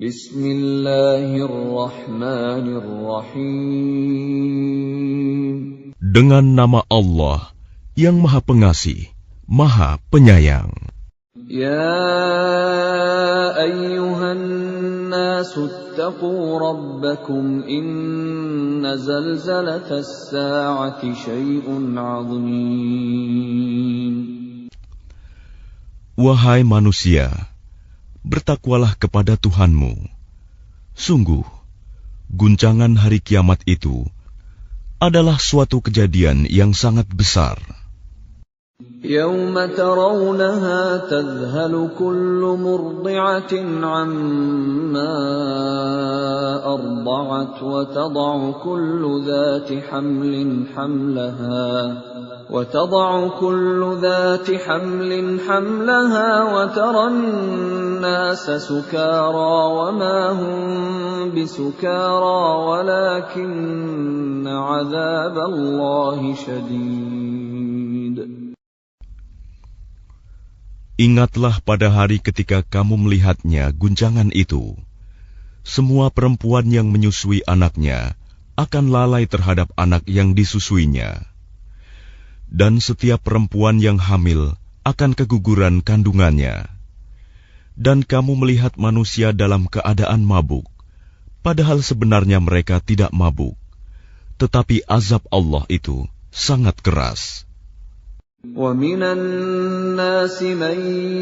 Bismillahirrahmanirrahim. Dengan nama Allah yang Maha Pengasih, Maha Penyayang. Ya ayyuhan nasu attaqu rabbakum inna zalzalatas sa'ati syai'un 'azim. Wahai manusia, bertakwalah kepada Tuhanmu. Sungguh, guncangan hari kiamat itu adalah suatu kejadian yang sangat besar. يَوْمَ تَرَوْنَهَا تَذْهَلُ كُلُّ مُرْضِعَةٍ عَمَّا أَرْضَعَتْ وَتَضَعُ كُلُّ ذَاتِ حَمْلٍ حَمْلَهَا وَتَرَى النَّاسَ سُكَارَى وَمَا هُمْ بِسُكَارَى وَلَكِنَّ عَذَابَ اللَّهِ شَدِيدٌ. Ingatlah pada hari ketika kamu melihatnya guncangan itu. Semua perempuan yang menyusui anaknya akan lalai terhadap anak yang disusuinya. Dan setiap perempuan yang hamil akan keguguran kandungannya. Dan kamu melihat manusia dalam keadaan mabuk, padahal sebenarnya mereka tidak mabuk. Tetapi azab Allah itu sangat keras. وَمِنَ النَّاسِ مَن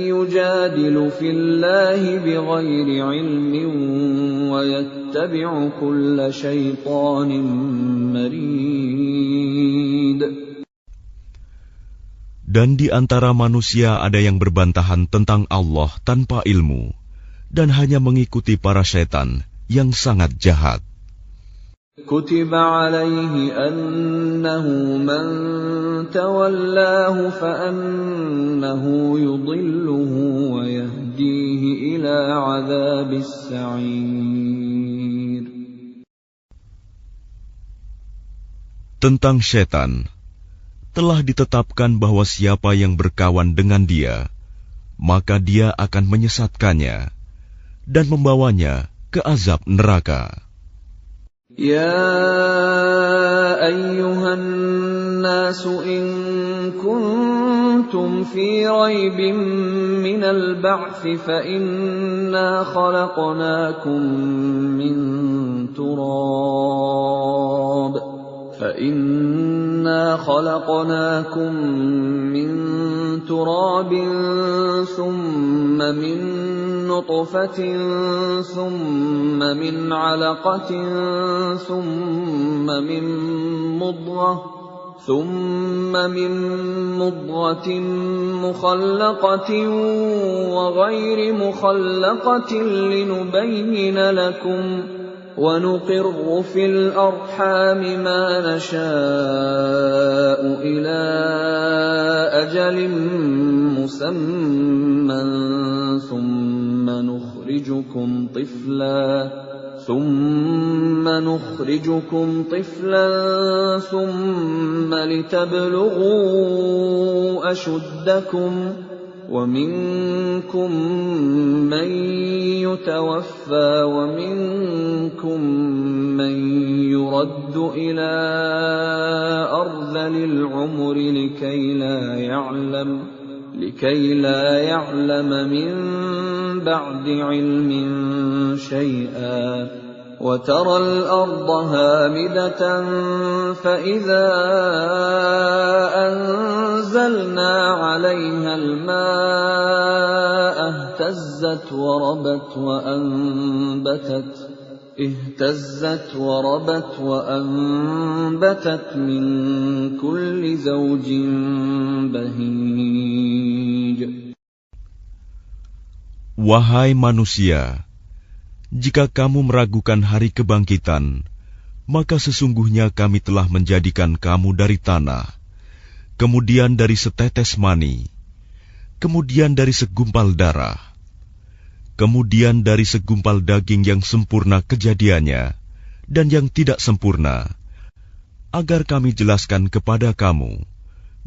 يُجَادِلُ فِي اللَّهِ بِغَيْرِ عِلْمٍ وَيَتَّبِعُ كُلَّ شَيْطَانٍ مَرِيدٍ. Dan di antara manusia ada yang berbantahan tentang Allah tanpa ilmu, dan hanya mengikuti para syaitan yang sangat jahat. كُتِبَ عَلَيْهِ أَنَّهُ مَن تَوَلَّاهُ فَأَنَّهُ يُضِلُّهُ وَيَهْدِيهِ إِلَى عَذَابِ السَّعِيرِ. Tentang syaitan, telah ditetapkan bahwa siapa yang berkawan dengan dia, maka dia akan menyesatkannya dan membawanya ke azab neraka. يَا أَيُّهَا النَّاسُ إِن كُنتُمْ فِي رَيْبٍ مِّنَ الْبَعْثِ فَإِنَّا خَلَقْنَاكُم مِّن تُرَابٍ ثُمَّ مِن نُّطْفَةٍ ثُمَّ مِنْ عَلَقَةٍ ثُمَّ مِن مُّضْغَةٍ مُّخَلَّقَةٍ وَغَيْرِ مُخَلَّقَةٍ لِّنُبَيِّنَ لَكُمْ وَنُقِرُّ فِي الْأَرْحَامِ مَا نَشَاءُ إِلَىٰ أَجَلٍ مُّسَمًّى ثُمَّ نُخْرِجُكُمْ طِفْلًا ثُمَّ لِتَبْلُغُوا أَشُدَّكُمْ وَمِنكُم مَّن يُتَوَفَّىٰ وَمِنكُم مَّن يُرَدُّ إِلَىٰ أَرْذَلِ الْعُمُرِ لِكَيْ لَا يَعْلَمَ مِن بَعْدِ عِلْمٍ شَيْئًا وَتَرَى الْأَرْضَ هَامِدَةً فَإِذَا أَنزَلْنَا عَلَيْهَا الْمَاءَ اهْتَزَّتْ وَرَبَتْ وَأَنبَتَتْ مِن كُلِّ زَوْجٍ بَهِيجٍ. Wahai manusia, jika kamu meragukan hari kebangkitan, maka sesungguhnya kami telah menjadikan kamu dari tanah, kemudian dari setetes mani, kemudian dari segumpal darah, kemudian dari segumpal daging yang sempurna kejadiannya dan yang tidak sempurna, agar kami jelaskan kepada kamu,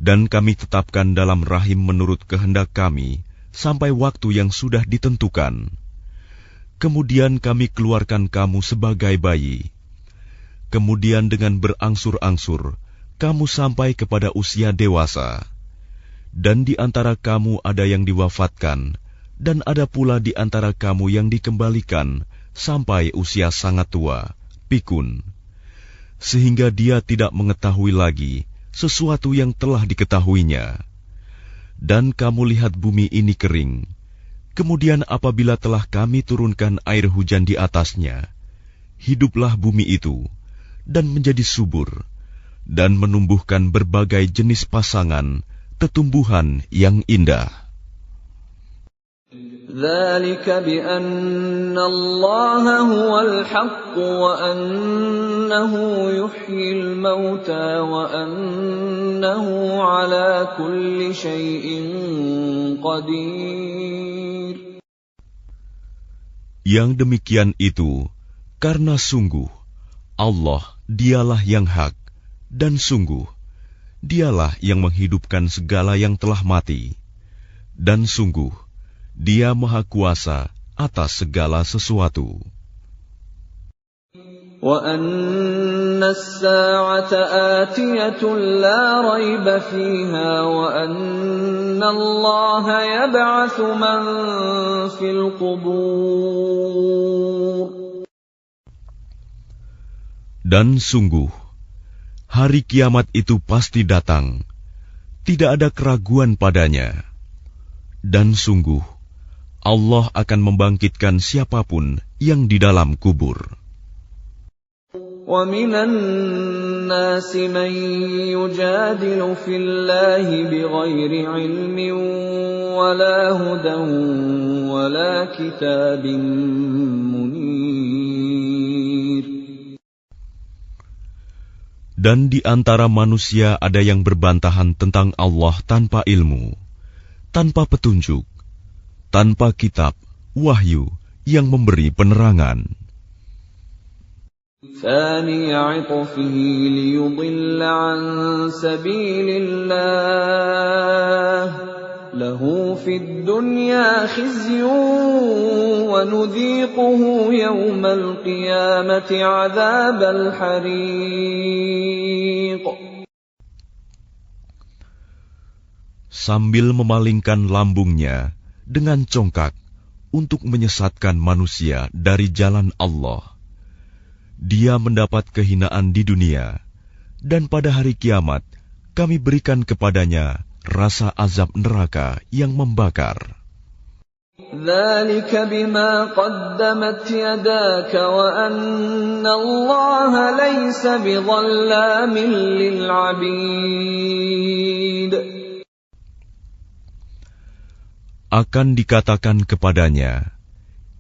dan kami tetapkan dalam rahim menurut kehendak kami sampai waktu yang sudah ditentukan. kemudian kami keluarkan kamu sebagai bayi. Kemudian dengan berangsur-angsur, kamu sampai kepada usia dewasa. Dan di antara kamu ada yang diwafatkan, dan ada pula di antara kamu yang dikembalikan sampai usia sangat tua, pikun, sehingga dia tidak mengetahui lagi sesuatu yang telah diketahuinya. Dan kamu lihat bumi ini kering. Kemudian apabila telah kami turunkan air hujan di atasnya, hiduplah bumi itu, dan menjadi subur, dan menumbuhkan berbagai jenis pasangan, tetumbuhan yang indah. ذَلِكَ بِأَنَّ اللَّهَ هُوَ الْحَقُّ وَأَنَّهُ يُحْيِي الْمَوْتَى وَأَنَّهُ عَلَى كُلِّ شَيْءٍ قَدِيرٌ. Yang demikian itu karena sungguh Allah dialah yang hak, dan sungguh dialah yang menghidupkan segala yang telah mati, dan sungguh Dia Maha Kuasa atas segala sesuatu. وَأَنَّ السَّاعَةَ آتِيَةٌ لَا رَيْبَ فِيهَا وَأَنَّ اللَّهَ يَبْعَثُ مَن فِي الْقُبُورِ. Dan sungguh, hari kiamat itu pasti datang, tidak ada keraguan padanya. Dan sungguh, Allah akan membangkitkan siapapun yang di dalam kubur. وَمِنَ النَّاسِ مَن يُجَادِلُ فِي اللَّهِ بِغَيْرِ عِلْمٍ وَلَا هُدًى وَلَا كِتَابٍ مُنِيرٍ. Dan di antara manusia ada yang berbantahan tentang Allah tanpa ilmu, tanpa petunjuk, tanpa kitab, wahyu yang memberi penerangan. ثَانِيَ عِطْفِهِ لِيُضِلَّ عَن سَبِيلِ اللَّهِ لَهُ فِي الدُّنْيَا خِزْيٌ وَنُذِيقُهُ يَوْمَ الْقِيَامَةِ عَذَابَ الْحَرِيقِ. Sambil memalingkan lambungnya dengan congkak untuk menyesatkan manusia dari jalan Allah, dia mendapat kehinaan di dunia, dan pada hari kiamat kami berikan kepadanya rasa azab neraka yang membakar. ذَلِكَ بِمَا قَدَّمَتْ يَدَاكَ وَأَنَّ اللَّهَ لَيْسَ بِظَلَّامٍ لِلْعَبِيدِ. Akan dikatakan kepadanya,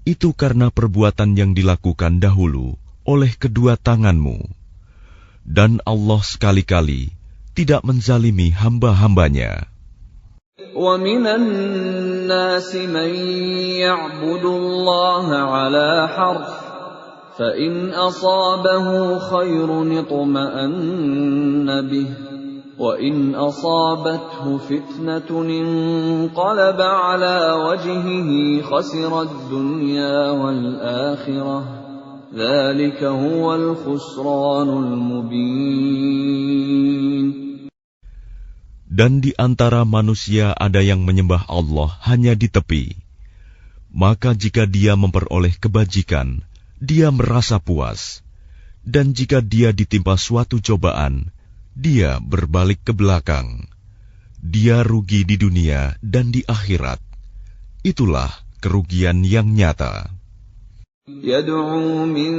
itu karena perbuatan yang dilakukan dahulu oleh kedua tanganmu, dan Allah sekali-kali tidak menzalimi hamba-hambanya. وَمِنَ النَّاسِ مَن يَعْبُدُ اللَّهَ عَلَى حَرْفٍ فَإِنْ أَصَابَهُ خَيْرٌ اطْمَأَنَّ بِهِ وَإِنْ أَصَابَتْهُ فِتْنَةٌ انقَلَبَ عَلَى وَجْهِهِ خَسِرَ الدُّنْيَا وَالْآخِرَةَ ذَلِكَ هُوَ الْخُسْرَانُ الْمُبِينُ. Dan di antara manusia ada yang menyembah Allah hanya di tepi. Maka jika dia memperoleh kebajikan, dia merasa puas. Dan jika dia ditimpa suatu cobaan, dia berbalik ke belakang. Dia rugi di dunia dan di akhirat. Itulah kerugian yang nyata. يَدْعُو مِن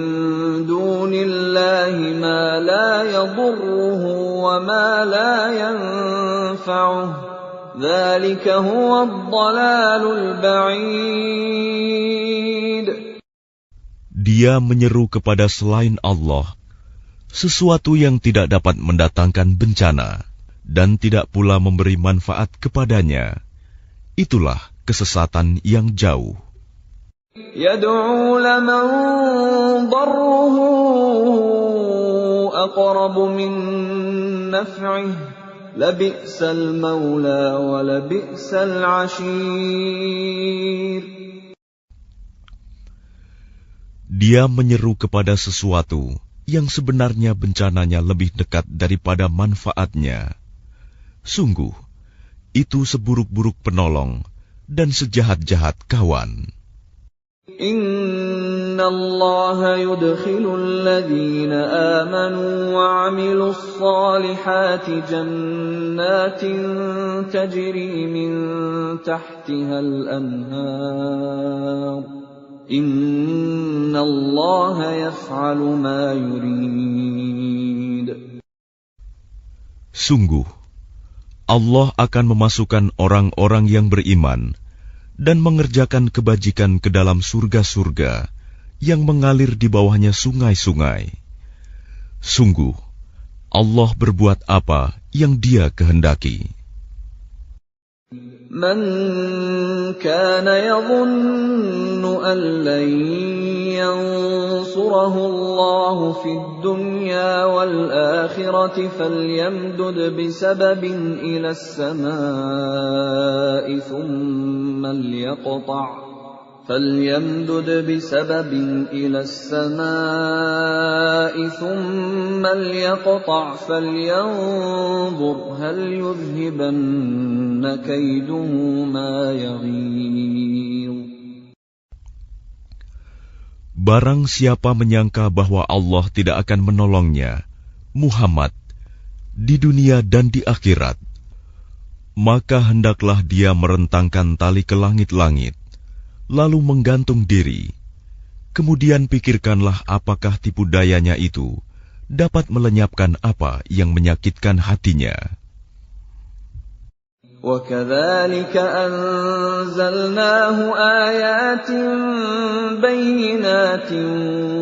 دُونِ اللَّهِ مَا لَا يَضُرُّهُ وَمَا لَا يَنفَعُهُ ذَلِكَ هُوَ الضَّلَالُ الْبَعِيدُ. Dia menyeru kepada selain Allah sesuatu yang tidak dapat mendatangkan bencana dan tidak pula memberi manfaat kepadanya. Itulah kesesatan yang jauh. يَدْعُو لَمَن ضَرُّهُ أَقْرَبُ مِن نَّفْعِهِ لَبِئْسَ الْمَوْلَىٰ وَلَبِئْسَ الْعَشِيرُ. Dia menyeru kepada sesuatu yang sebenarnya bencananya lebih dekat daripada manfaatnya. Sungguh, itu seburuk-buruk penolong dan sejahat-jahat kawan. Inna Allah yudkhilul ladhina amanu wa 'amilus salihati jannatin tajri min tahtihal anhar. Inna Allah yaf'alu ma yurid. Sungguh, Allah akan memasukkan orang-orang yang beriman dan mengerjakan kebajikan ke dalam surga-surga yang mengalir di bawahnya sungai-sungai. Sungguh, Allah berbuat apa yang Dia kehendaki. Man kana yadhunnu an lan yansurahu Allah fid dunya wal akhirati falyamdud bisababin ila as-samaa'i thumma liyaqta' فليمدد بسبب إلى السماء ثم ليقطع فلينظر هل يذهبن كيده ما يغيظ. Barang siapa menyangka bahwa Allah tidak akan menolongnya, Muhammad, di dunia dan di akhirat, maka hendaklah dia merentangkan tali ke langit-langit, lalu menggantung diri. Kemudian pikirkanlah apakah tipu dayanya itu dapat melenyapkan apa yang menyakitkan hatinya. وَكَذَلِكَ أَنزَلْنَاهُ آيَاتٍ بَيِّنَاتٍ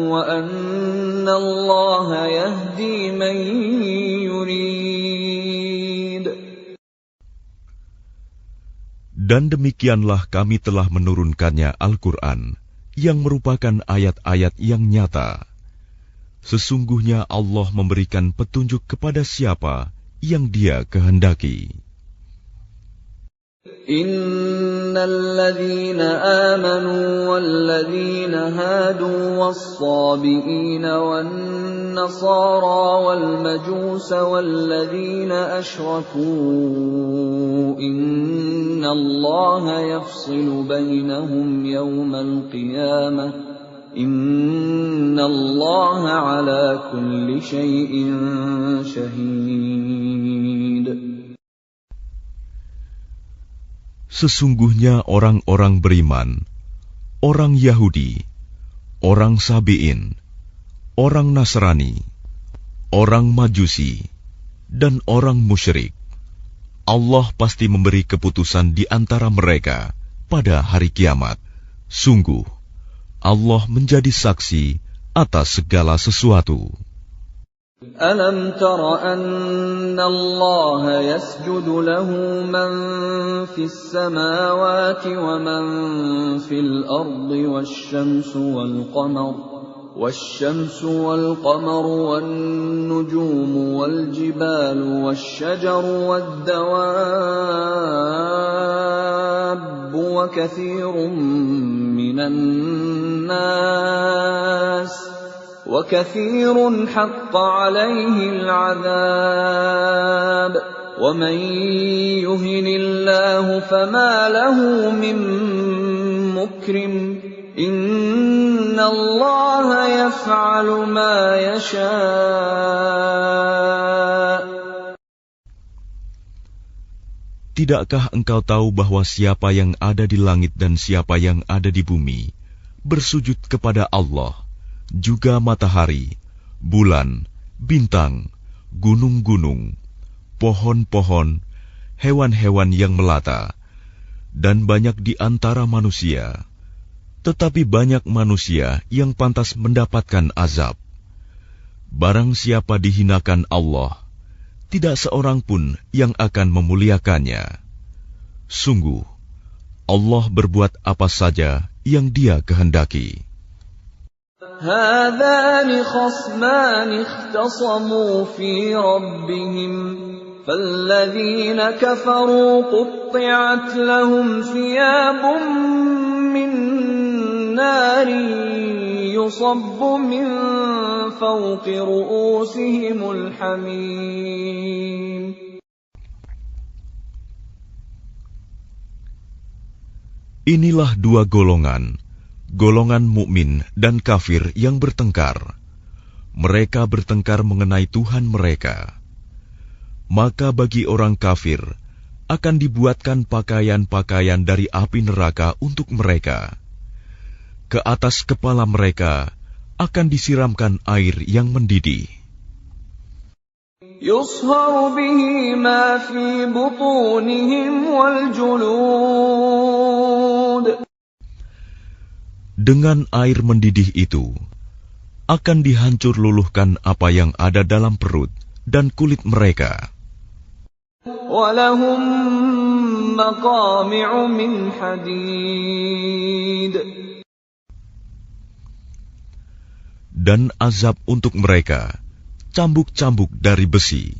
وَأَنَّ اللَّهَ يَهْدِي مَن يُرِيدُ. Dan demikianlah kami telah menurunkannya Al-Quran, yang merupakan ayat-ayat yang nyata. Sesungguhnya Allah memberikan petunjuk kepada siapa yang Dia kehendaki. Innal ladzina amanu wal ladzina hadu was-sabiina wan nasara wal majusa wal ladzina asyraku innallaha yafsilu bainahum yawmal qiyamah innallaha ala kulli syai'in syahid. Sesungguhnya orang-orang beriman, orang Yahudi, orang Sabi'in, orang Nasrani, orang Majusi, dan orang musyrik, Allah pasti memberi keputusan di antara mereka pada hari kiamat. Sungguh, Allah menjadi saksi atas segala sesuatu. Alam tara anna Allah yasjudu lahu man fis samawati wa man fil ardi wasyamsu wal qamaru wan nujumu wal jibalu wasyajaru wad dawabbu wa katsirun minan nas وَكَثِيرٌ حَقَّ عَلَيْهِ الْعَذَابُ وَمَن يُهِنِ اللَّهُ فَمَا لَهُ مِن مُّكْرِمٍ إِنَّ اللَّهَ يَفْعَلُ مَا يَشَاءُ. Tidakkah engkau tahu bahwa siapa yang ada di langit dan siapa yang ada di bumi bersujud kepada Allah, juga matahari, bulan, bintang, gunung-gunung, pohon-pohon, hewan-hewan yang melata, dan banyak di antara manusia. Tetapi banyak manusia yang pantas mendapatkan azab. Barang siapa dihinakan Allah, tidak seorang pun yang akan memuliakannya. Sungguh, Allah berbuat apa saja yang Dia kehendaki. هذان خصمان اختصموا في ربهم فالذين كفروا قطعت لهم ثياب من نار يصب من فوق رؤوسهم الحميم. Inilah dua golongan, golongan mukmin dan kafir yang bertengkar. Mereka bertengkar mengenai Tuhan mereka. Maka bagi orang kafir akan dibuatkan pakaian-pakaian dari api neraka untuk mereka. Ke atas kepala mereka akan disiramkan air yang mendidih. يصهر به ما في بطونهم والجلود. Dengan air mendidih itu akan dihancur luluhkan apa yang ada dalam perut dan kulit mereka. وَلَهُم مَّقَامِعُ مِنْ حَدِيدٍ. Dan azab untuk mereka, cambuk-cambuk dari besi.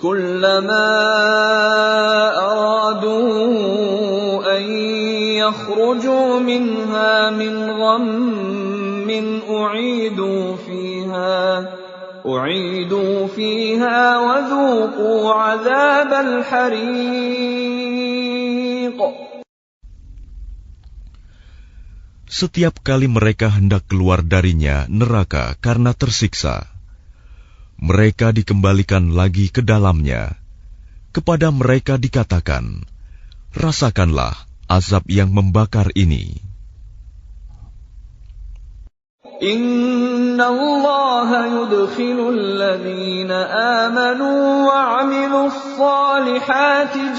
كُلَّمَا أَرَادُوا أَن يَخْرُجُوا مِنْهَا مِنْ غَمٍّ أُعِيدُوا فِيهَا وَذُوقُوا عَذَابَ الْحَرِيقِ. Setiap kali mereka hendak keluar darinya neraka karena tersiksa, mereka dikembalikan lagi ke dalamnya. Kepada mereka dikatakan, rasakanlah azab yang membakar ini. Inna Allah yudkhilul ladhina amanu wa 'amilus salihati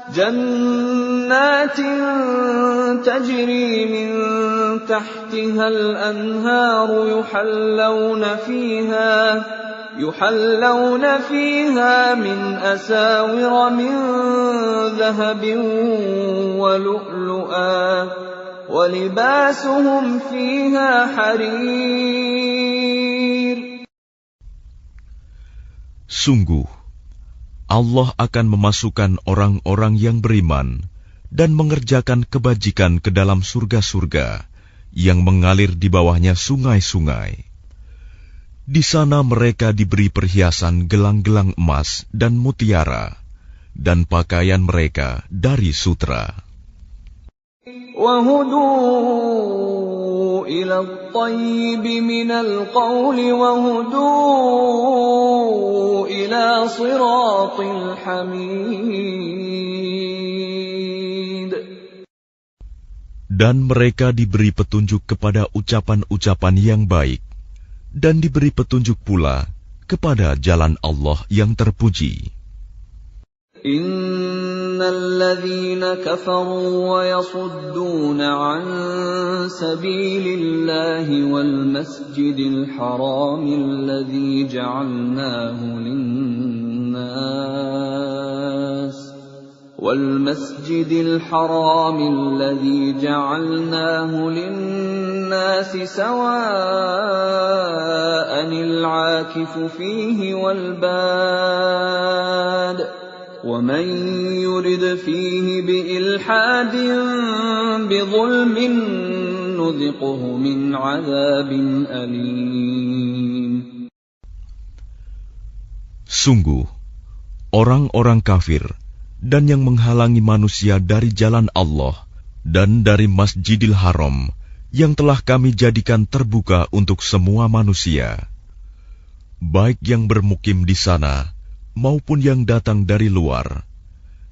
jannatin tajri min tahtiha al-anharu yuhallawna fiha min asawira min dhahabin wa lu'lu'a wa libasuhum fiha harir. Sungguh, Allah akan memasukkan orang-orang yang beriman dan mengerjakan kebajikan ke dalam surga-surga yang mengalir di bawahnya sungai-sungai. Di sana mereka diberi perhiasan gelang-gelang emas dan mutiara, dan pakaian mereka dari sutra. وَهُدُوا إِلَى الطَّيِّبِ مِنَ الْقَوْلِ وَهُدُوا إِلَى صِرَاطِ الْحَمِيدِ. Dan mereka diberi petunjuk kepada ucapan-ucapan yang baik, dan diberi petunjuk pula kepada jalan Allah yang terpuji. Innal ladzina kafaru wa yasudduna an sabilillahi wal masjidil harami alladzi ja'alnahu lin-nas والمسجد الحرام الذي جعلناه للناس سواء العاكف فيه والباد ومن يرد فيه بإلحاد بظلم نذقه من عذاب أليم. Sungguh, orang-orang kafir dan yang menghalangi manusia dari jalan Allah dan dari Masjidil Haram yang telah kami jadikan terbuka untuk semua manusia, baik yang bermukim di sana maupun yang datang dari luar,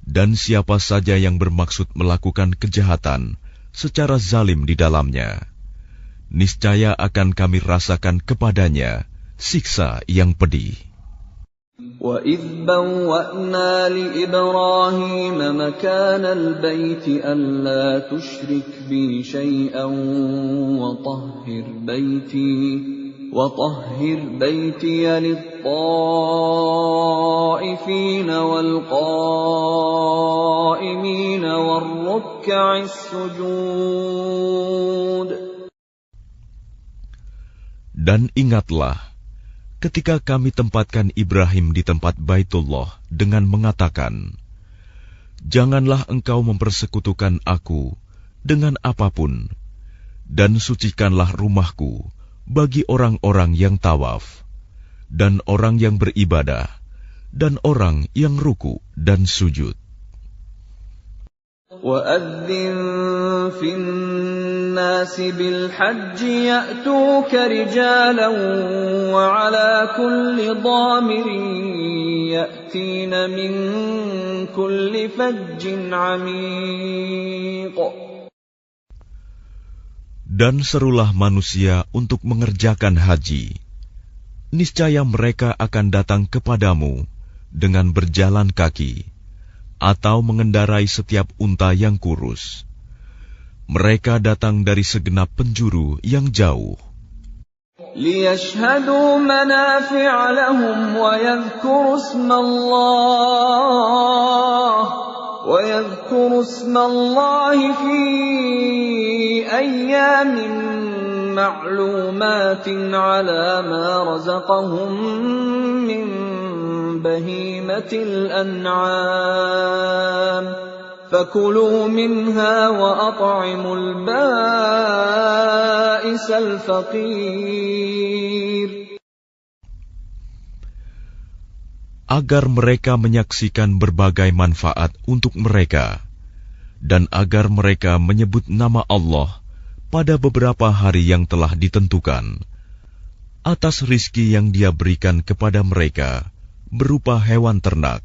dan siapa saja yang bermaksud melakukan kejahatan secara zalim di dalamnya, niscaya akan kami rasakan kepadanya siksa yang pedih. وَإِذْ بَوَّأْنَا لِإِبْرَاهِيمَ مَكَانَ الْبَيْتِ أَلَّا تُشْرِكْ بِي شَيْئًا وَطَهِّرْ بَيْتِيَ لِلطَّائِفِينَ وَالْقَائِمِينَ وَالرُّكَّعِ السُّجُودِ. Dan ingatlah ketika kami tempatkan Ibrahim di tempat Baitullah dengan mengatakan, janganlah engkau mempersekutukan aku dengan apapun, dan sucikanlah rumahku bagi orang-orang yang tawaf, dan orang yang beribadah, dan orang yang ruku dan sujud. وَأَذِّن فِي النَّاسِ بِالْحَجِّ يَأْتُوكَ رِجَالًا وَعَلَى كُلِّ ضَامِرٍ يَأْتِينَ مِنْ كُلِّ فَجٍّ عَمِيقٍ. Dan serulah manusia untuk mengerjakan haji. Niscaya mereka akan datang kepadamu dengan berjalan kaki, atau mengendarai setiap unta yang kurus. Mereka datang dari segenap penjuru yang jauh. لِيَشْهَدُوا مَنَافِعَ لَهُمْ وَيَذْكُرُوا اسْمَ اللَّهِ فِي أَيَّامٍ مَّعْلُومَاتٍ عَلَى مَا رَزَقَهُم مِّن بهيمة الأنعام فكلوا منها وأطعموا البائس الفقير. Agar mereka menyaksikan berbagai manfaat untuk mereka, dan agar mereka menyebut nama Allah pada beberapa hari yang telah ditentukan, atas rizki yang Dia berikan kepada mereka berupa hewan ternak,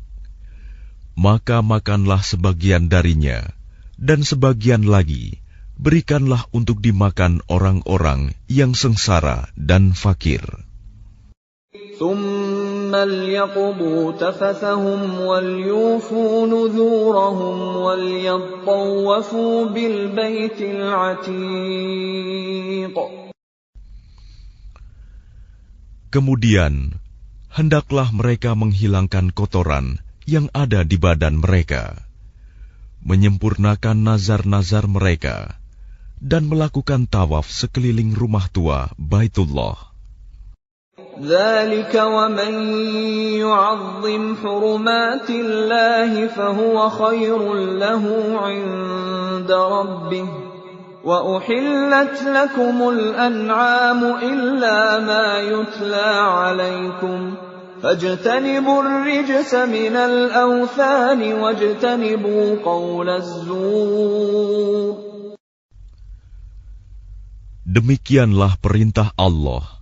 maka makanlah sebagian darinya, dan sebagian lagi berikanlah untuk dimakan orang-orang yang sengsara dan fakir. ثُمَّ لْيَقْضُوا تَفَثَهُمْ وَلْيُوفُوا نُذُورَهُمْ وَلْيَطَّوَّفُوا بِالْبَيْتِ الْعَتِيقِ. Kemudian hendaklah mereka menghilangkan kotoran yang ada di badan mereka, menyempurnakan nazar-nazar mereka, dan melakukan tawaf sekeliling rumah tua Baitullah. ذَلِكَ وَمَن يُعَظِّمْ حُرُمَاتِ اللَّهِ فَهُوَ خَيْرٌ لَّهُ عِندَ رَبِّهِ وَأُحِلَّتْ لَكُمُ الْأَنْعَامُ إِلَّا مَا يُتْلَى عَلَيْكُمْ فَاجْتَنِبُوا الرِّجْسَ مِنَ الْأَوْثَانِ وَاجْتَنِبُوا قَوْلَ الزُّورِ. Demikianlah perintah Allah.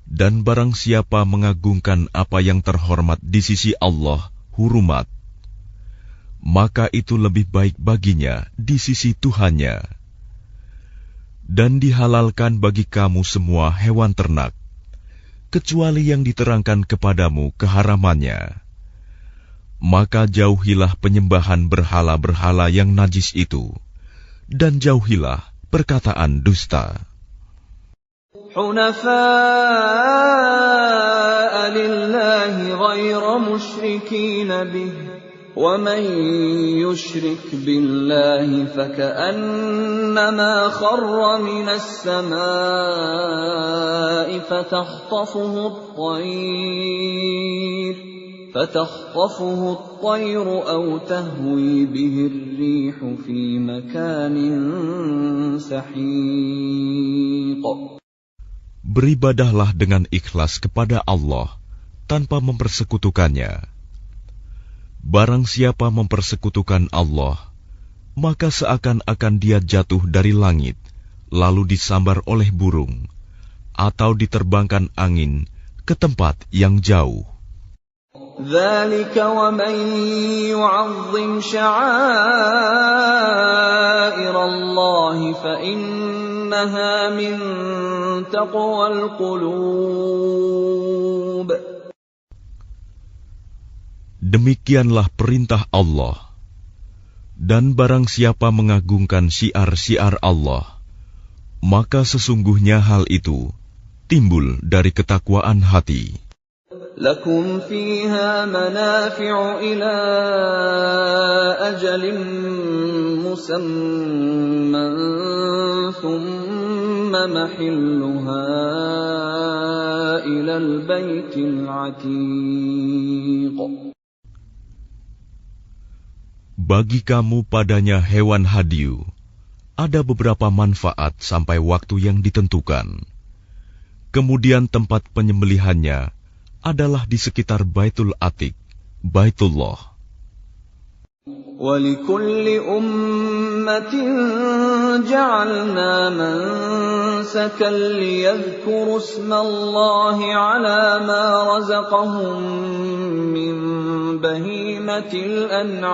Dan barang siapa mengagungkan apa yang terhormat di sisi Allah, hurumat, maka itu lebih baik baginya di sisi Tuhannya. Dan dihalalkan bagi kamu semua hewan ternak, kecuali yang diterangkan kepadamu keharamannya. Maka jauhilah penyembahan berhala-berhala yang najis itu, dan jauhilah perkataan dusta. حُنَفَاءَ لِلَّهِ غَيْرَ مُشْرِكِينَ بِهِ وَمَن يُشْرِكْ بِاللَّهِ فَكَأَنَّمَا خَرَّ مِنَ السَّمَاءِ فَتَخْطَفُهُ الطَّيْرُ أَوْ تَهْوِي بِهِ الرِّيحُ فِي مَكَانٍ سَحِيقٍ. Beribadahlah dengan ikhlas kepada Allah tanpa mempersekutukannya. Barang siapa mempersekutukan Allah, maka seakan-akan dia jatuh dari langit, lalu disambar oleh burung, atau diterbangkan angin ke tempat yang jauh. ذَلِكَ وَمَن يُعَظِّمْ شَعَائِرَ اللَّهِ فَإِنَّهَا مِن تَقْوَى الْقُلُوبِ. Demikianlah perintah Allah. Dan barang siapa mengagungkan syiar-syiar Allah, maka sesungguhnya hal itu timbul dari ketakwaan hati. لَكُمْ فِيهَا مَنَافِعُ إِلَى أَجَلٍ مُّسَمًّى ثُمَّ مَحِلُّهَا إِلَى الْبَيْتِ الْعَتِيقِ. Bagi kamu padanya hewan hadiu, ada beberapa manfaat sampai waktu yang ditentukan. Kemudian tempat penyembelihannya adalah di sekitar Baitul Atiq, Baitullah. وَلِكُلِّ أُمَّةٍ جَعَلْنَا مَنسَكًا لِيَذْكُرُوا اسْمَ اللَّهِ عَلَى مَا رَزَقَهُم مِّن بَهِيمَةِ الْأَنْعَامِ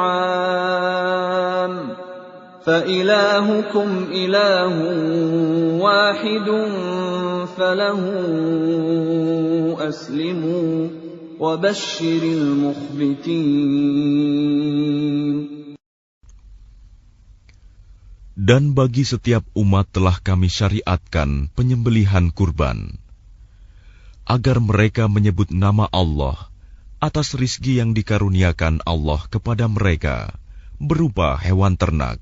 فَإِلَٰهُكُمْ إِلَٰهٌ وَاحِدٌ فَلَهُ أَسْلِمُوا وَبَشِّرِ الْمُخْبِتِينَ. Dan bagi setiap umat telah kami syariatkan penyembelihan kurban, agar mereka menyebut nama Allah atas rizki yang dikaruniakan Allah kepada mereka berupa hewan ternak.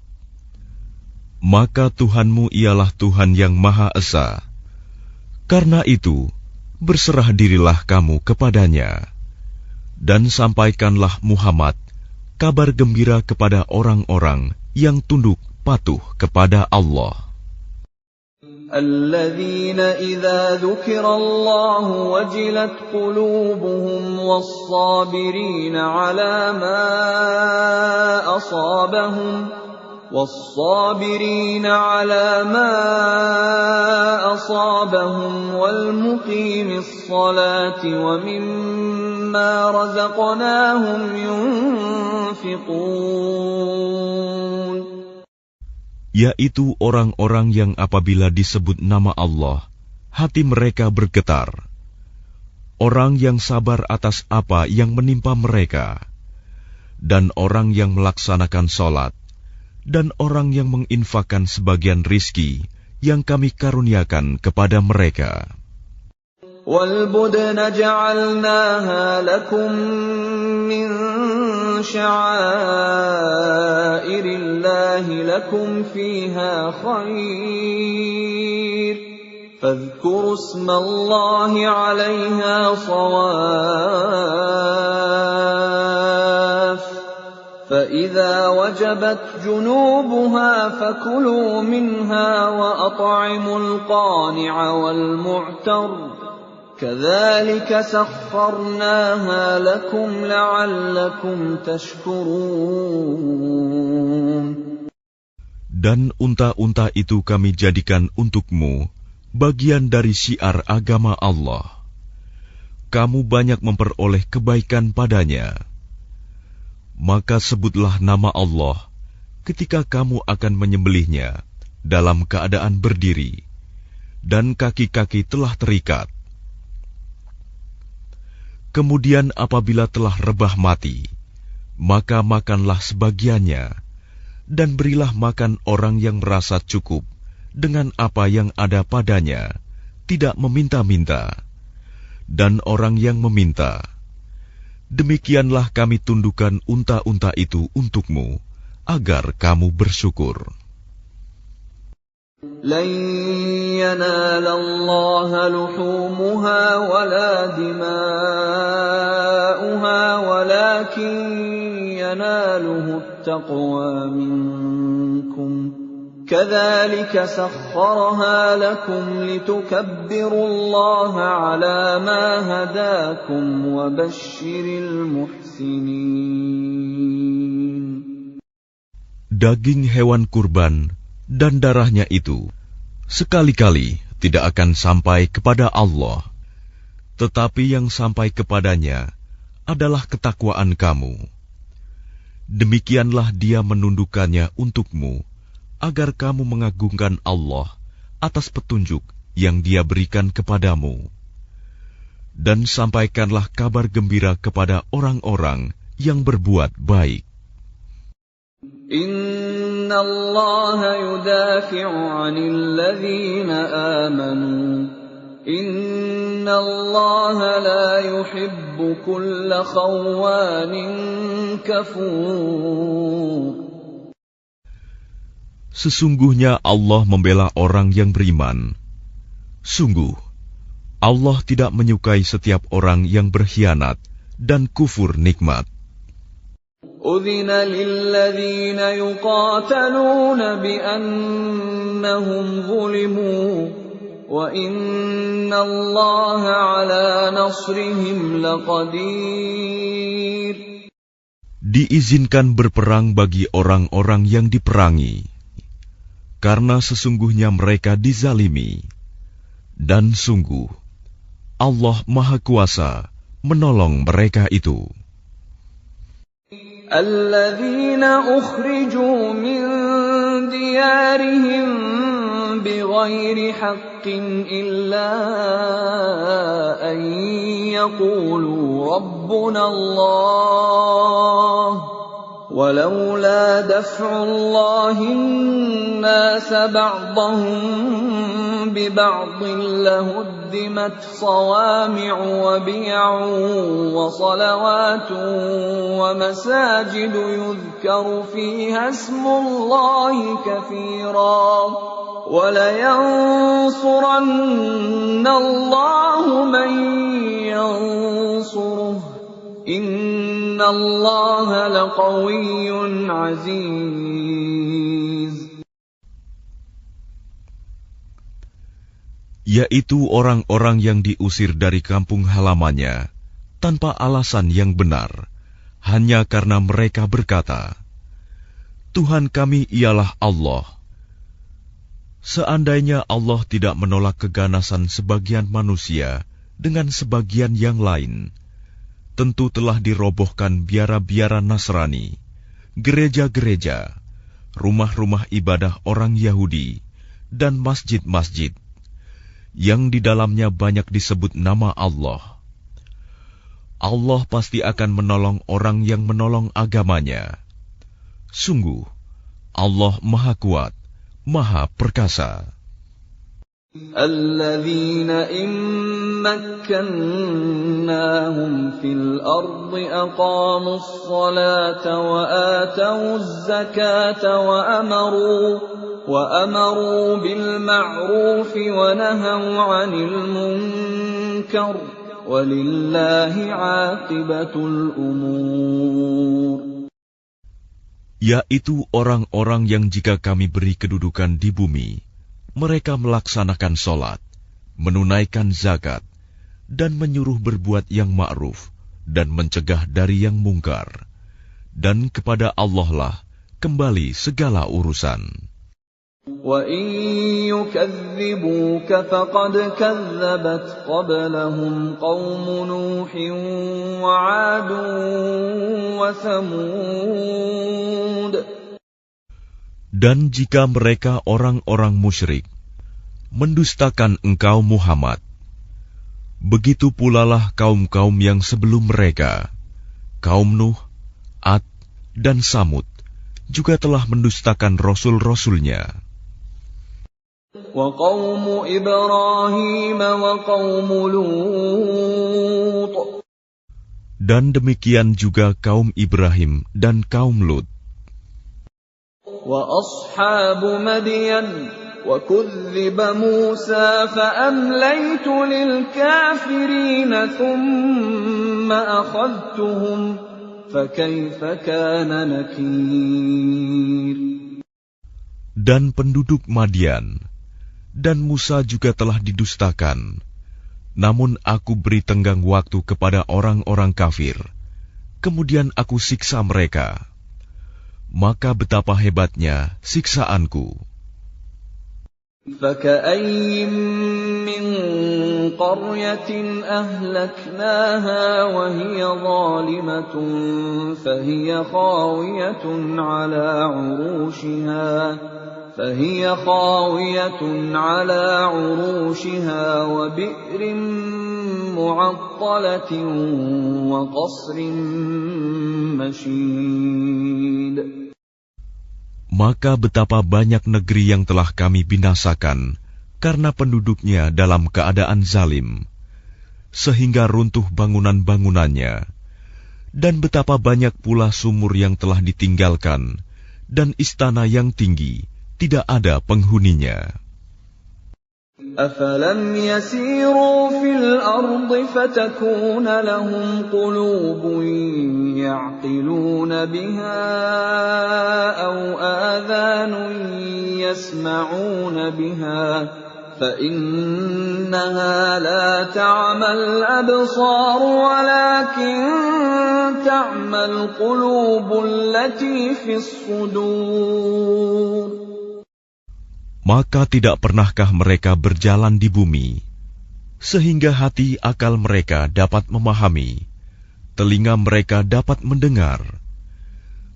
Maka Tuhanmu ialah Tuhan yang Maha Esa. Karena itu, berserah dirilah kamu kepadanya. Dan sampaikanlah Muhammad kabar gembira kepada orang-orang yang tunduk patuh kepada Allah. Alladzina idza dzukirallahu wajilat qulubuhum was-sabirina 'ala ma asabahum والصابرين على ما أصابهم والمقيم الصلاة ومما رزقناهم ينفقون. Yaitu orang-orang yang apabila disebut nama Allah, hati mereka bergetar. Orang yang sabar atas apa yang menimpa mereka, dan orang yang melaksanakan sholat, dan orang yang menginfakkan sebagian rizki yang kami karuniakan kepada mereka. وَالْبُدْنَ جَعَلْنَاهَا لَكُمْ مِنْ شَعَائِرِ اللَّهِ لَكُمْ فِيهَا خَيْرٌ فَاذْكُرُوا اسْمَ اللَّهِ عَلَيْهَا صَوَافَّ فَإِذَا وَجَبَتْ جُنُوبُهَا فَكُلُوا مِنْهَا وَأَطْعِمُوا الْقَانِعَ وَالْمُعْتَرَّ كَذَلِكَ سَخَّرْنَاهَا لَكُمْ لَعَلَّكُمْ تَشْكُرُونَ. Dan unta-unta itu kami jadikan untukmu bagian dari syiar agama Allah. Kamu banyak memperoleh kebaikan padanya. Maka sebutlah nama Allah ketika kamu akan menyembelihnya dalam keadaan berdiri dan kaki-kaki telah terikat. Kemudian apabila telah rebah mati, maka makanlah sebagiannya dan berilah makan orang yang merasa cukup dengan apa yang ada padanya, tidak meminta-minta, dan orang yang meminta. Demikianlah kami tundukkan unta-unta itu untukmu, agar kamu bersyukur. لَن يَنَالَ اللَّهَ لُحُومُهَا وَلَا دِمَاؤُهَا وَلَكِن يَنَالُهُ التَّقْوَى مِنكُمْ كَذَلِكَ سَخَّرَهَا لَكُمْ لِتُكَبِّرُوا اللَّهَ عَلَى مَا هَدَاكُمْ وَبَشِّرِ الْمُحْسِنِينَ. Daging hewan kurban dan darahnya itu sekali-kali tidak akan sampai kepada Allah, tetapi yang sampai kepadanya adalah ketakwaan kamu. Demikianlah Dia menundukkannya untukmu, agar kamu mengagungkan Allah atas petunjuk yang Dia berikan kepadamu. Dan sampaikanlah kabar gembira kepada orang-orang yang berbuat baik. Inna Allah yudafi'u 'anil ladzina amanu. Inna Allah la yuhibbu kulla khawanin kafur. Sesungguhnya Allah membela orang yang beriman. Sungguh, Allah tidak menyukai setiap orang yang berkhianat dan kufur nikmat. أذن للذين يقاتلون بأنهم ظلموا وإن الله على نصرهم لقدير. Diizinkan berperang bagi orang-orang yang diperangi, karena sesungguhnya mereka dizalimi, dan sungguh Allah Maha Kuasa menolong mereka itu. الذين أخرجوا من ديارهم بغير حق إلا أن يقولوا ربنا الله ولولا دفع الله الناس بعضهم ببعض لهدمت صوامع وبيع وصلوات ومساجد يذكر فيها اسم الله كثيرا ولينصرن الله من ينصره إن الله لقوي عزيز. Yaitu orang-orang yang diusir dari kampung halamannya tanpa alasan yang benar, hanya karena mereka berkata, Tuhan kami ialah Allah. Seandainya Allah tidak menolak keganasan sebagian manusia dengan sebagian yang lain, tentu telah dirobohkan biara-biara Nasrani, gereja-gereja, rumah-rumah ibadah orang Yahudi, dan masjid-masjid yang di dalamnya banyak disebut nama Allah. Allah pasti akan menolong orang yang menolong agamanya. Sungguh, Allah Maha Kuat, Maha Perkasa. الذين إن مكناهم في الأرض أقاموا الصلاة وآتوا الزكاة وأمروا بالمعروف ونهوا عن المنكر ولله عاقبة الأمور. Yaitu orang-orang yang jika kami beri kedudukan di bumi, mereka melaksanakan sholat, menunaikan zakat, dan menyuruh berbuat yang ma'ruf, dan mencegah dari yang mungkar. Dan kepada Allah lah kembali segala urusan. وَإِن يُكَذِّبُوكَ فَقَدْ كَذَّبَتْ قَبْلَهُمْ قَوْمُ نُوحٍ وَعَادٌ وَثَمُودَ. Dan jika mereka orang-orang musyrik mendustakan engkau Muhammad, begitu pulalah kaum-kaum yang sebelum mereka, kaum Nuh, Ad, dan Samud, juga telah mendustakan rasul-rasulnya. وَقَوْمُ إِبْرَاهِيمَ وَقَوْمُ لُوطٍ. Dan demikian juga kaum Ibrahim dan kaum Lut. وَأَصْحَابُ مَدْيَنَ وَكُذِّبَ مُوسَى فَأَمْلَيْتُ لِلْكَافِرِينَ ثُمَّ أَخَذْتُهُمْ فَكَيْفَ كَانَ نَكِيرِ. Dan penduduk Madian dan Musa juga telah didustakan, namun aku beri tenggang waktu kepada orang-orang kafir, kemudian aku siksa mereka. Maka betapa hebatnya siksaanku. فَكَأَيٍّ مِّن قَرْيَةٍ أَهْلَكْنَاهَا وَهِيَ ظَالِمَةٌ فَهِيَ خَاوِيَةٌ عَلَى عُرُوشِهَا وَبِئْرٍ مُّعَطَّلَةٍ وَقَصْرٍ مَّشِيدٍ. Maka betapa banyak negeri yang telah kami binasakan karena penduduknya dalam keadaan zalim, sehingga runtuh bangunan-bangunannya, dan betapa banyak pula sumur yang telah ditinggalkan, dan istana yang tinggi tidak ada penghuninya. أفلم يسيروا في الأرض فتكون لهم قلوب يعقلون بها أو آذان يسمعون بها فإنها لا تعمى الأبصار ولكن تعمى القلوب التي في الصدور. Maka tidak pernahkah mereka berjalan di bumi, sehingga hati akal mereka dapat memahami, telinga mereka dapat mendengar.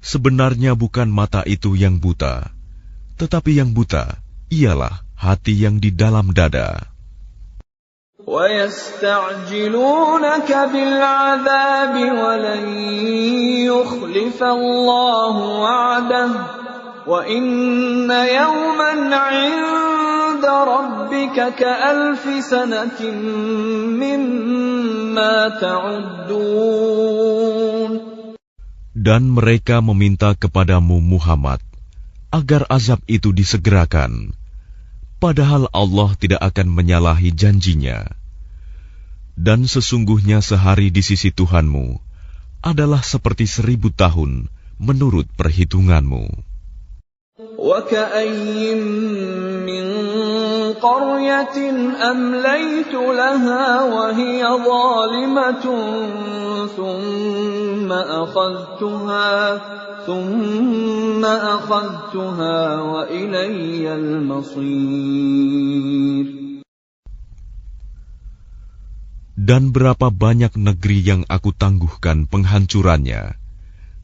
Sebenarnya bukan mata itu yang buta, tetapi yang buta ialah hati yang di dalam dada. وَيَسْتَعْجِلُونَكَ بِالْعَذَابِ وَلَنْ يُخْلِفَ اللَّهُ وَعْدَهُ وَإِنَّ يَوْمًا عِندَ رَبِّكَ كَأَلْفِ سَنَةٍ مِّمَّا تَعُدُّونَ. Dan mereka meminta kepadamu Muhammad agar azab itu disegerakan, padahal Allah tidak akan menyalahi janjinya. Dan sesungguhnya sehari di sisi Tuhanmu adalah seperti 1000 tahun menurut perhitunganmu. وَكَأَيِّن مِّن قَرْيَةٍ أَمْلَيْتُ لَهَا وَهِيَ ظَالِمَةٌ ثُمَّ أَخَذْتُهَا وَإِلَيَّ الْمَصِيرُ. Dan berapa banyak negeri yang aku tangguhkan penghancurannya,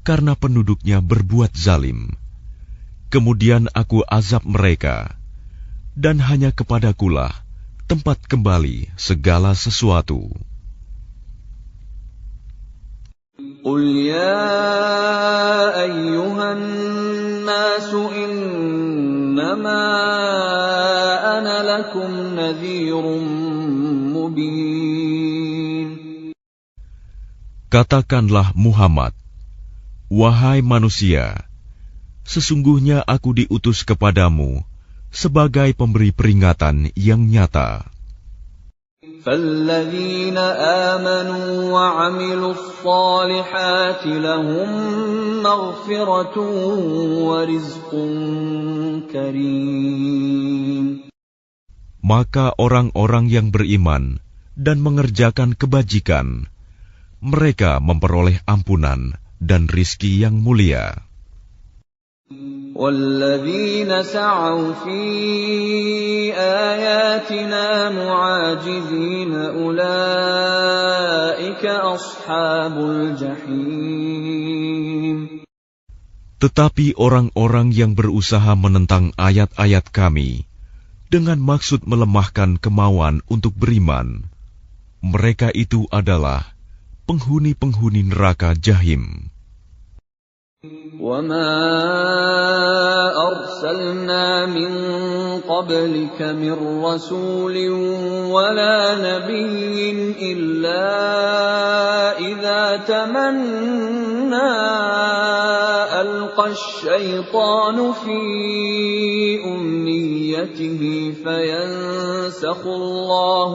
karena penduduknya berbuat zalim. Kemudian aku azab mereka, dan hanya kepadakulah tempat kembali segala sesuatu. قُلْ يَا أَيُّهَا النَّاسُ إِنَّمَا أَنَا لَكُمْ نَذِيرٌ مُبِينٌ. Katakanlah Muhammad, wahai manusia, sesungguhnya aku diutus kepadamu sebagai pemberi peringatan yang nyata. فَالَّذِينَ آمَنُوا وَعَمِلُوا الصَّالِحَاتِ لَهُم مَّغْفِرَةٌ وَرِزْقٌ كَرِيمٌ. Maka orang-orang yang beriman dan mengerjakan kebajikan, mereka memperoleh ampunan dan rizki yang mulia. وَالَّذِينَ سَعَوْا فِي آيَاتِنَا مُعَاجِزِينَ أُولَئِكَ أَصْحَابُ الْجَحِيمِ. Tetapi orang-orang yang berusaha menentang ayat-ayat kami dengan maksud melemahkan kemauan untuk beriman, mereka itu adalah penghuni-penghuni neraka Jahim. وَمَا أَرْسَلْنَا مِن قَبْلِكَ مِن رَّسُولٍ وَلَا نَبِيٍّ إِلَّا إِذَا تَمَنَّىٰ أَلْقَى الشَّيْطَانُ فِي أُمْنِيَّتِهِ فَيَنسَخُ اللَّهُ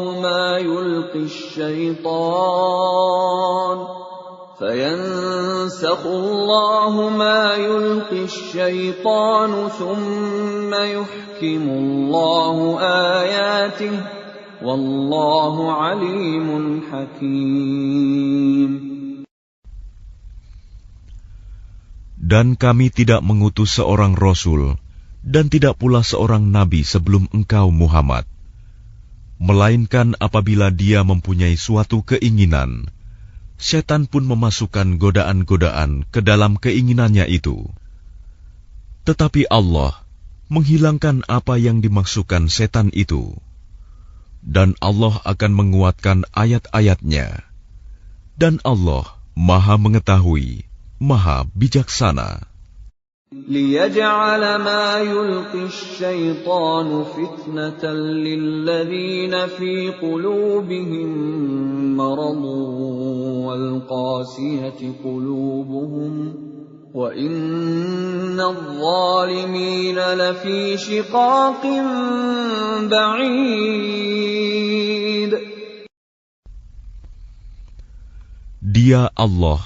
مَا يُلْقِي الشَّيْطَانُ ثُمَّ يُحْكِمُ اللَّهُ آيَاتِهِ وَاللَّهُ عَلِيمٌ حَكِيمٌ. Dan kami tidak mengutus seorang Rasul dan tidak pula seorang Nabi sebelum engkau Muhammad, melainkan apabila dia mempunyai suatu keinginan, setan pun memasukkan godaan-godaan ke dalam keinginannya itu. Tetapi Allah menghilangkan apa yang dimaksudkan setan itu, dan Allah akan menguatkan ayat-ayatnya. Dan Allah Maha Mengetahui, Maha Bijaksana. لِيَجْعَلَ مَا يُلْقِي الشَّيْطَانُ فِتْنَةً لِّلَّذِينَ فِي قُلُوبِهِم مَّرَضٌ وَالْقَاسِيَةِ قُلُوبُهُمْ وَإِنَّ الظَّالِمِينَ لَفِي شِقَاقٍ بَعِيدٍ. Dia Allah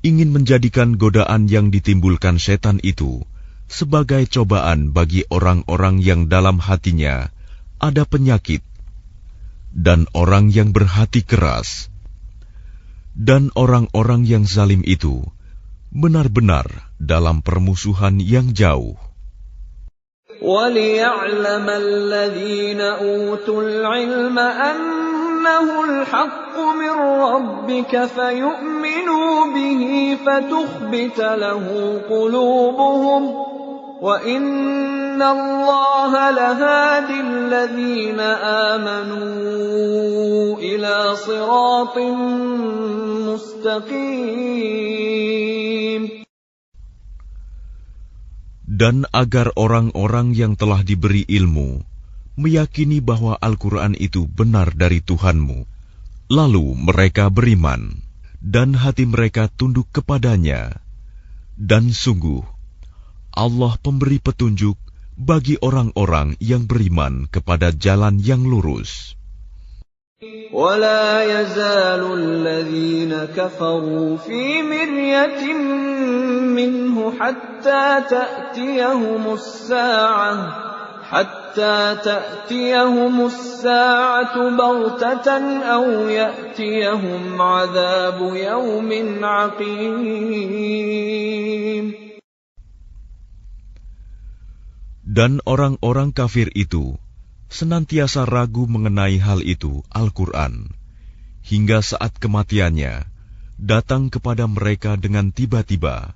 ingin menjadikan godaan yang ditimbulkan setan itu sebagai cobaan bagi orang-orang yang dalam hatinya ada penyakit dan orang yang berhati keras, dan orang-orang yang zalim itu benar-benar dalam permusuhan yang jauh. وَلِيَعْلَمَ الَّذِينَ أُوتُوا الْعِلْمَ أَنَّهُ الْحَقُّ مِنْ رَبِّكَ فَيُؤْمِنُوا بِهِ فَتُخْبِتَ لَهُ قُلُوبُهُمْ وَإِنَّ اللَّهَ لَهَادِ الَّذِينَ آمَنُوا إِلَى صِرَاطٍ مُسْتَقِيمٍ. Dan agar orang-orang yang telah diberi ilmu meyakini bahwa Al-Quran itu benar dari Tuhanmu, lalu mereka beriman dan hati mereka tunduk kepadanya. Dan sungguh Allah pemberi petunjuk bagi orang-orang yang beriman kepada jalan yang lurus. وَلَا يَزَالُ الَّذِينَ كَفَرُوا فِي مِرْيَةٍ مِّنْهُ حَتَّى تَأْتِيَهُمُ السَّاعَةُ بَغْتَةً أَوْ يَأْتِيَهُمْ عَذَابُ يَوْمٍ عَقِيمٍ. Dan orang-orang kafir itu senantiasa ragu mengenai hal itu, Al-Quran, hingga saat kematiannya datang kepada mereka dengan tiba-tiba,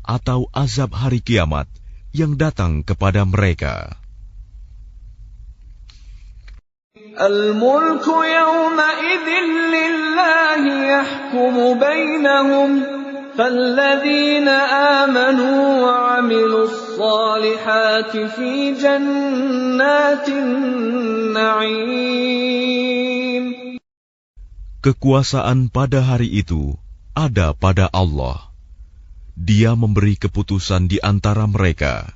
atau azab hari kiamat yang datang kepada mereka. Al-mulku yawma'idhin lillahi yahkumu bainahum falladzina amanu wa 'amilus salihati fi jannatin na'im. Kekuasaan pada hari itu ada pada Allah. Dia memberi keputusan di antara mereka.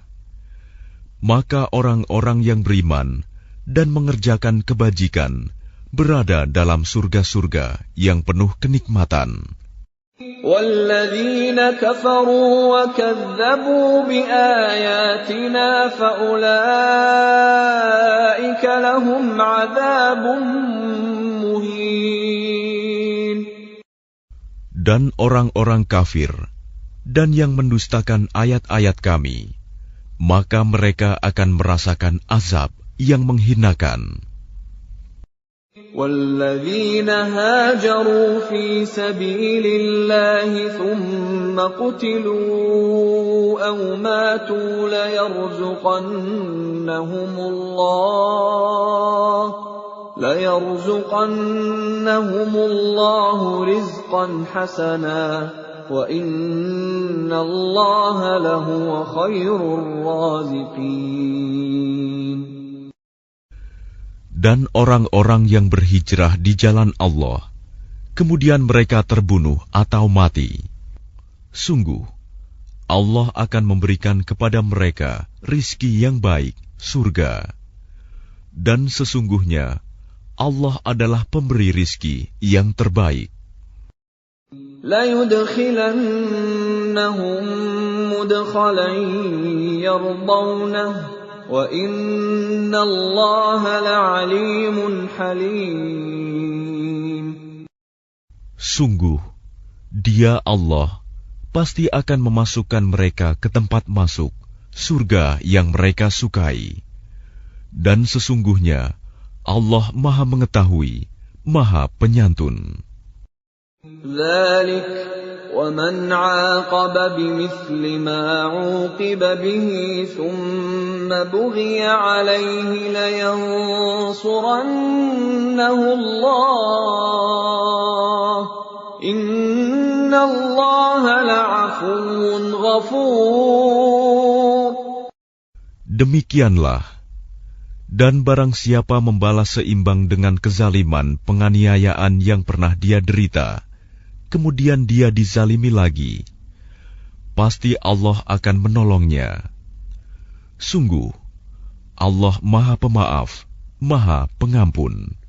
Maka orang-orang yang beriman dan mengerjakan kebajikan berada dalam surga-surga yang penuh kenikmatan. وَالَّذِينَ كَفَرُوا وَكَذَّبُوا بِآيَاتِنَا فَأُولَئِكَ لَهُمْ عَذَابٌ مُهِينٌ. Dan orang-orang kafir dan yang mendustakan ayat-ayat kami, maka mereka akan merasakan azab yang menghinakan. وَالَّذِينَ هَاجَرُوا فِي سَبِيلِ اللَّهِ ثُمَّ قُتِلُوا أَوْ مَاتُوا لَيَرْزُقَنَّهُمُ اللَّهُ رِزْقًا حَسَنًا وَإِنَّ اللَّهَ لَهُوَ خَيْرُ الرَّازِقِينَ. Dan orang-orang yang berhijrah di jalan Allah, kemudian mereka terbunuh atau mati, sungguh Allah akan memberikan kepada mereka rizki yang baik, surga. Dan sesungguhnya Allah adalah pemberi rizki yang terbaik. لَيُدْخِلَنَّهُمْ مُدْخَلًا يَرْضَوْنَهُ وَإِنَّ اللَّهَ لَعَلِيمٌ حَلِيمٌ. Sungguh, Dia Allah pasti akan memasukkan mereka ke tempat masuk, surga yang mereka sukai. Dan sesungguhnya Allah Maha Mengetahui, Maha Penyantun. ذَلِكَ وَمَنْ عَاقَبَ بِمِثْلِ مَا عُوقِبَ بِهِ ثُمَّ بُغِيَ عَلَيْهِ لَيَنصُرَنَّهُ اللَّهُ إِنَّ اللَّهَ لَعَفُوٌّ غَفُورٌ. Demikianlah, dan barang siapa membalas seimbang dengan kezaliman penganiayaan yang pernah dia derita, kemudian dia dizalimi lagi, pasti Allah akan menolongnya. Sungguh, Allah Maha Pemaaf, Maha Pengampun.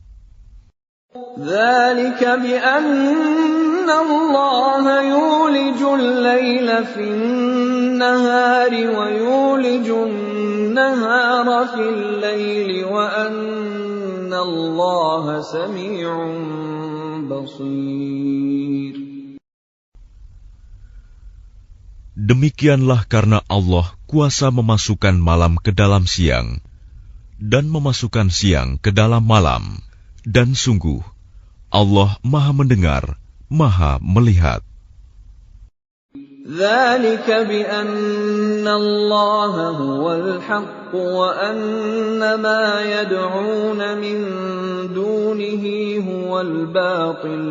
ذلك بأن الله يولج الليل في النهار ويولج النهار في الليل وأن الله سميع بصير. Demikianlah karena Allah kuasa memasukkan malam ke dalam siang dan memasukkan siang ke dalam malam, dan sungguh Allah Maha Mendengar, Maha Melihat. ذلك بأن الله هو الحق وأن ما يدعون من دونه هو الباطل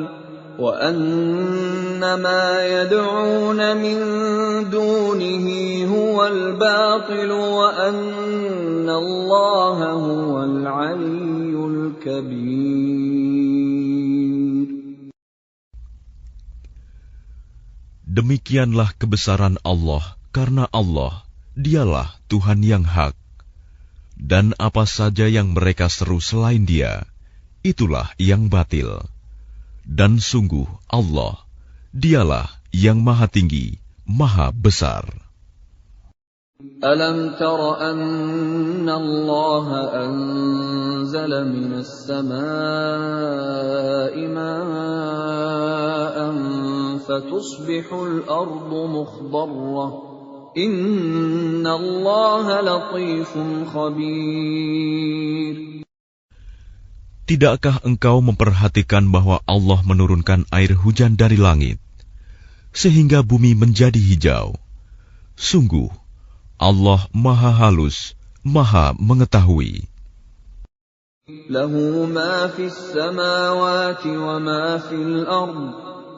وأن ما يدعون من دونه هو الباطل وأن الله هو العلي الكبير. Demikianlah kebesaran Allah, karena Allah, dialah Tuhan yang hak. Dan apa saja yang mereka seru selain Dia, itulah yang batil. Dan sungguh Allah, dialah yang maha tinggi, maha besar. ألم تر أن الله أنزل من السماء ماء فتصبح الأرض مخضرة إن الله لطيف خبير. Tidakkah engkau memperhatikan bahwa Allah menurunkan air hujan dari langit, sehingga bumi menjadi hijau? Sungguh, Allah Maha Halus, Maha Mengetahui. Lahu ma fis samawati wa ma fil ard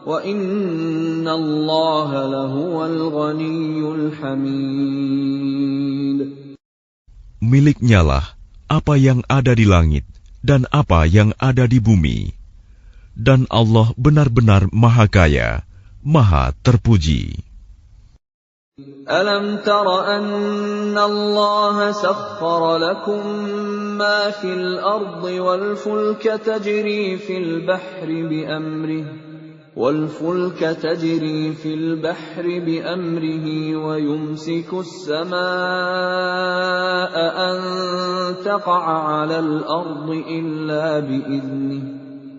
wa inna Allaha lahuwal ghaniyyul hamid. Miliknyalah apa yang ada di langit dan apa yang ada di bumi, dan Allah benar-benar Maha Kaya, Maha Terpuji. ألم تر أن الله سخر لكم ما في الأرض والفلك تجري في البحر بأمره ويمسك السماء أن تقع على الأرض إلا بإذنه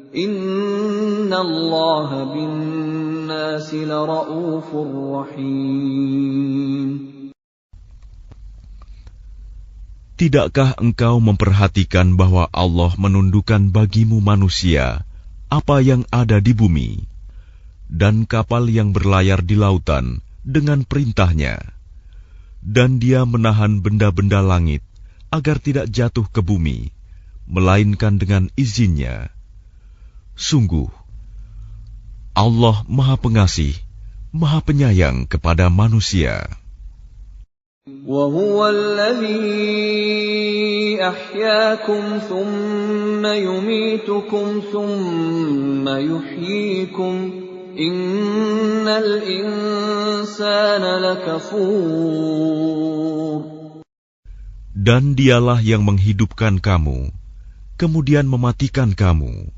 إن الله بالناس لرؤوف رحيم. Tidakkah engkau memperhatikan bahwa Allah menundukkan bagimu manusia apa yang ada di bumi, dan kapal yang berlayar di lautan dengan perintahnya, dan Dia menahan benda-benda langit agar tidak jatuh ke bumi, melainkan dengan izinnya. Sungguh, Allah Maha Pengasih, Maha Penyayang kepada manusia. وَهُوَ الَّذِي أَحْيَاكُمْ ثُمَّ يُمِيتُكُمْ ثُمَّ يُحْيِيكُمْ إِنَّ الْإِنسَانَ لَكَفُورٌ. Dan Dialah yang menghidupkan kamu, kemudian mematikan kamu,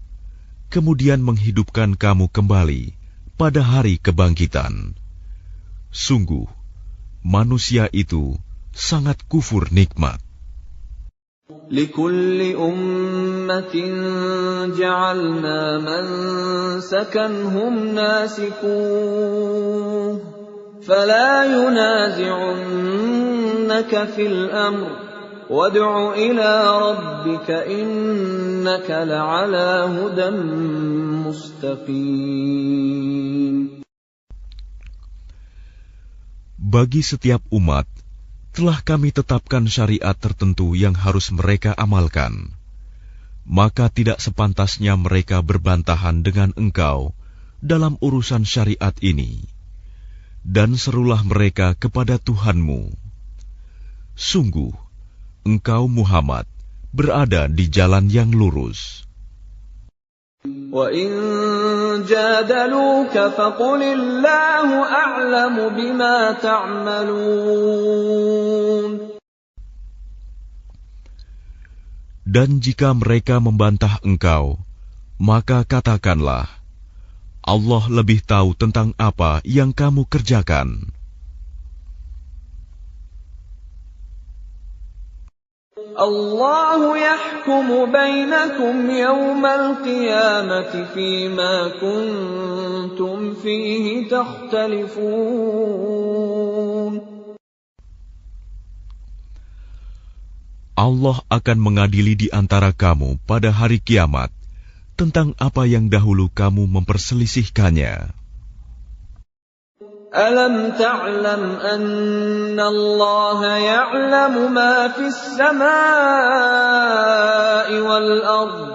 kemudian menghidupkan kamu kembali pada hari kebangkitan. Sungguh, manusia itu sangat kufur nikmat. لِكُلِّ أُمَّةٍ جَعَلْنَا مَنسَكًا هُمْ نَاسِكُوهُ فَلَا يُنَازِعُنَّكَ فِي الْأَمْرِ وَادْعُ إِلَى رَبِّكَ إِنَّكَ لَعَلَى هُدًى مُسْتَقِيمٍ. Bagi setiap umat, telah kami tetapkan syariat tertentu yang harus mereka amalkan. Maka tidak sepantasnya mereka berbantahan dengan engkau dalam urusan syariat ini. Dan serulah mereka kepada Tuhanmu. Sungguh, engkau Muhammad berada di jalan yang lurus. وَإِن جَادَلُوكَ فَقُلِ اللَّهُ أَعْلَمُ بِمَا تَعْمَلُونَ. Dan jika mereka membantah engkau, maka katakanlah, Allah lebih tahu tentang apa yang kamu kerjakan. Allahu yahkumu bainakum yawmal qiyamati fima kuntum fihi takhtalifun. Allah akan mengadili di antara kamu pada hari kiamat tentang apa yang dahulu kamu memperselisihkannya. Alam ta'lam anna Allah ya'lamu ma fis samaa'i wal ard.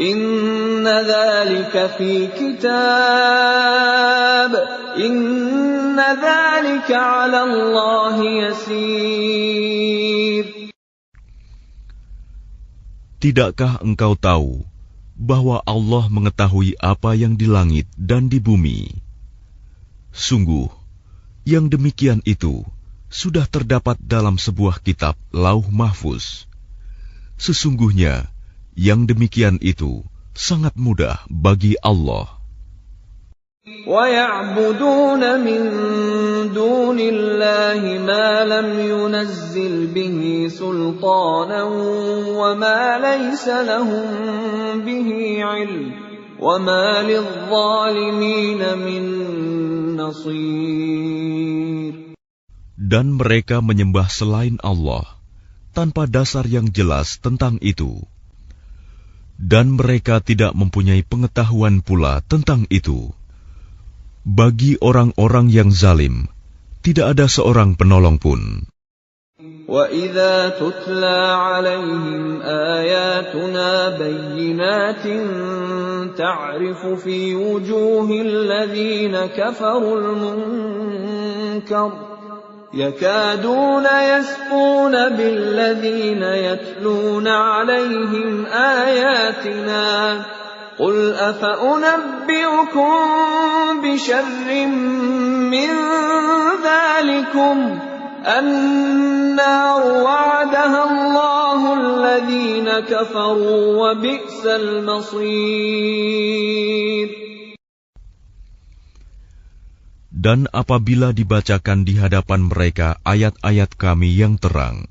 Inna dhalika fi kitab. Inna dhalika 'ala Allah yasir. Tidakkah engkau tahu bahwa Allah mengetahui apa yang di langit dan di bumi? Sungguh, yang demikian itu sudah terdapat dalam sebuah kitab Lauh Mahfuz. Sesungguhnya, yang demikian itu sangat mudah bagi Allah. وَيَعْبُدُونَ مِن دُونِ اللَّهِ مَا لَمْ يُنَزِّلْ بِهِ سُلْطَانًا وَمَا لَيْسَ لَهُم بِهِ عِلْمٌ وَمَا لِلظَّالِمِينَ مِن نَّصِيرٍ. Dan mereka menyembah selain Allah tanpa dasar yang jelas tentang itu. Dan mereka tidak mempunyai pengetahuan pula tentang itu. Bagi orang-orang yang zalim, tidak ada seorang penolong pun. وَإِذَا تُتْلَى عَلَيْهِمْ آيَاتُنَا بَيِّنَاتٍ تَعْرِفُ فِي وُجُوهِ الَّذِينَ كَفَرُوا الْمُنكَرَ يَكَادُونَ يَسْطُونَ بِالَّذِينَ يَتْلُونَ عَلَيْهِمْ آيَاتِنَا قُلْ أَفَأُنَبِّئُكُم بِشَرٍّ مِّن ذَلِكُمْ النَّارُ وَعَدَهَا اللَّهُ الَّذِينَ كَفَرُوا وَبِئْسَ الْمَصِيرُ. Dan apabila dibacakan di hadapan mereka ayat-ayat Kami yang terang,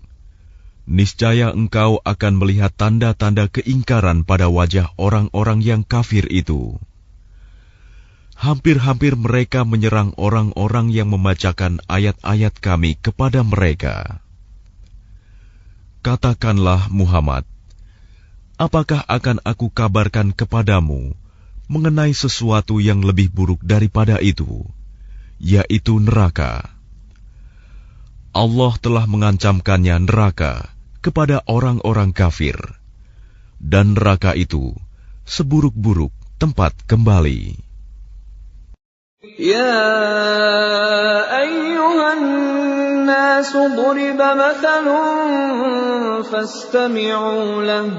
niscaya engkau akan melihat tanda-tanda keingkaran pada wajah orang-orang yang kafir itu. Hampir-hampir mereka menyerang orang-orang yang membacakan ayat-ayat Kami kepada mereka. Katakanlah Muhammad, apakah akan aku kabarkan kepadamu mengenai sesuatu yang lebih buruk daripada itu, yaitu neraka? Allah telah mengancamkannya neraka kepada orang-orang kafir, dan neraka itu seburuk-buruk tempat kembali. يَا أَيُّهَا النَّاسُ ضُرِبَ مَثَلٌ فَاسْتَمِعُوا لَهُ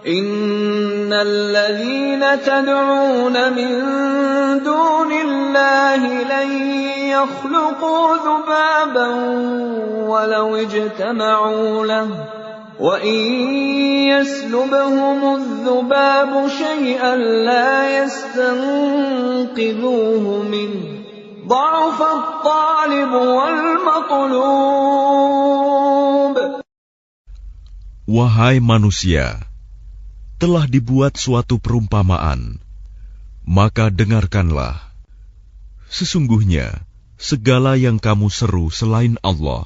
إِنَّ الَّذِينَ تَدْعُونَ مِن دُونِ اللَّهِ لَن يَخْلُقُوا ذُبَابًا وَلَوِ اجْتَمَعُوا لَهُ وَإِن يَسْلُبْهُمُ الذُّبَابُ شَيْئًا لَّا يَسْتَنقِذُوهُ مِنْهُ ضَعُفَ الطَّالِبُ وَالْمَطْلُوبُ. Wahai manusia, telah dibuat suatu perumpamaan, maka dengarkanlah. Sesungguhnya, segala yang kamu seru selain Allah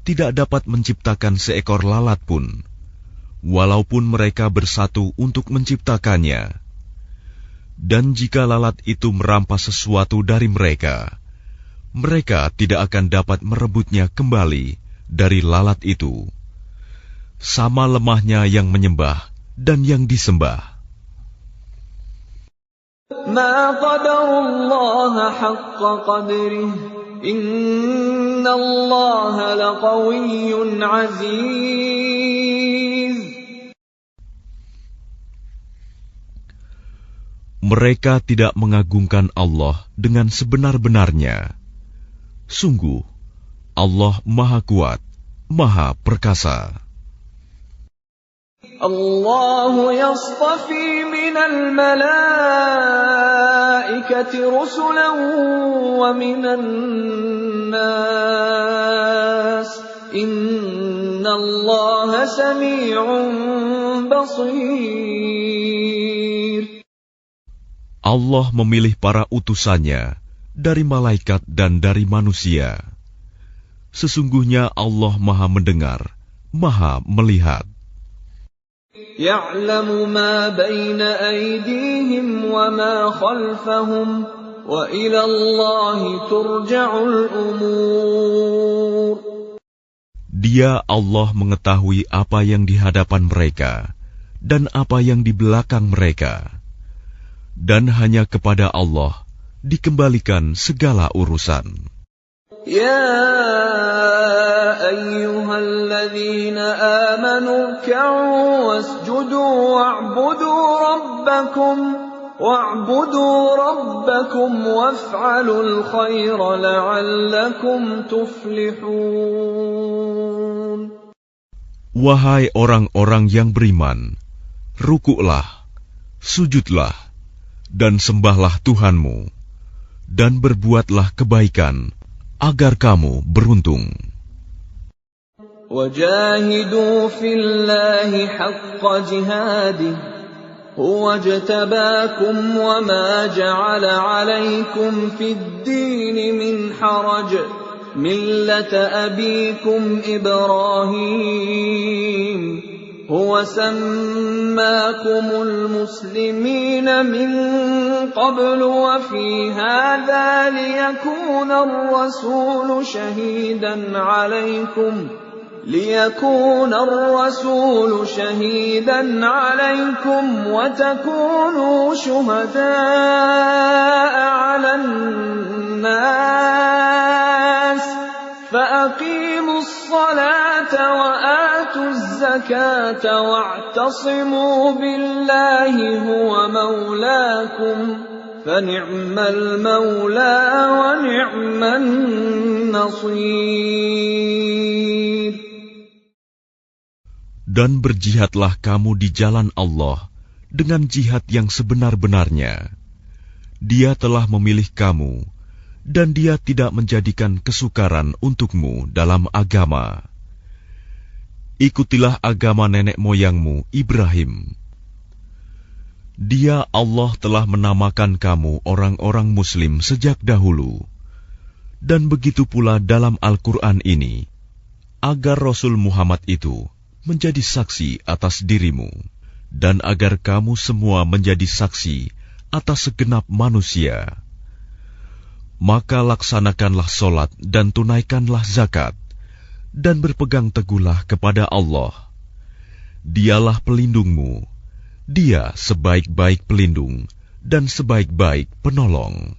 tidak dapat menciptakan seekor lalat pun, walaupun mereka bersatu untuk menciptakannya. Dan jika lalat itu merampas sesuatu dari mereka, mereka tidak akan dapat merebutnya kembali dari lalat itu. Sama lemahnya yang menyembah dan yang disembah. Ma qadarullaha haqqa qadrih, innallaha laqawiyyun aziz. Mereka tidak mengagungkan Allah dengan sebenar-benarnya. Sungguh, Allah Maha Kuat, Maha Perkasa. Allah yastafi minal malaikati rusulan wa minan nas. Innallaha sami'un basir. Allah memilih para utusannya dari malaikat dan dari manusia. Sesungguhnya Allah Maha mendengar, Maha melihat. Ya'lamu ma baina aydihim wa ma khalfahum wa ila Allahi turja'ul umur. Dia Allah mengetahui apa yang di hadapan mereka dan apa yang di belakang mereka. Dan hanya kepada Allah dikembalikan segala urusan. Ya ayyuhalladzina amanu ka'u wasjudu wa'budu rabbakum waf'alul khaira la'allakum tuflihun. Wahai orang-orang yang beriman, rukuklah, sujudlah, dan sembahlah Tuhanmu, dan berbuatlah kebaikan, agar kamu beruntung. Wajahidu fillahi haqqa jihadih, huwa jtabakum wa ma ja'ala alaykum fid dini min haraj, millata abikum Ibrahim. هو سماكم المسلمين من قبل وفي هذا ليكون الرسول شهيدا عليكم وتكونوا شهداء على الناس فأقيموا الصلاة وآتوا الزكاة واعتصموا بالله هو مولاكم فنعم المولى ونعم النصير. Dan berjihadlah kamu di jalan Allah dengan jihad yang sebenar-benarnya. Dia telah memilih kamu, dan Dia tidak menjadikan kesukaran untukmu dalam agama. Ikutilah agama nenek moyangmu Ibrahim. Dia Allah telah menamakan kamu orang-orang Muslim sejak dahulu. Dan begitu pula dalam Al-Quran ini, agar Rasul Muhammad itu menjadi saksi atas dirimu, dan agar kamu semua menjadi saksi atas segenap manusia. Maka laksanakanlah solat dan tunaikanlah zakat, dan berpegang teguhlah kepada Allah. Dialah pelindungmu, Dia sebaik-baik pelindung dan sebaik-baik penolong.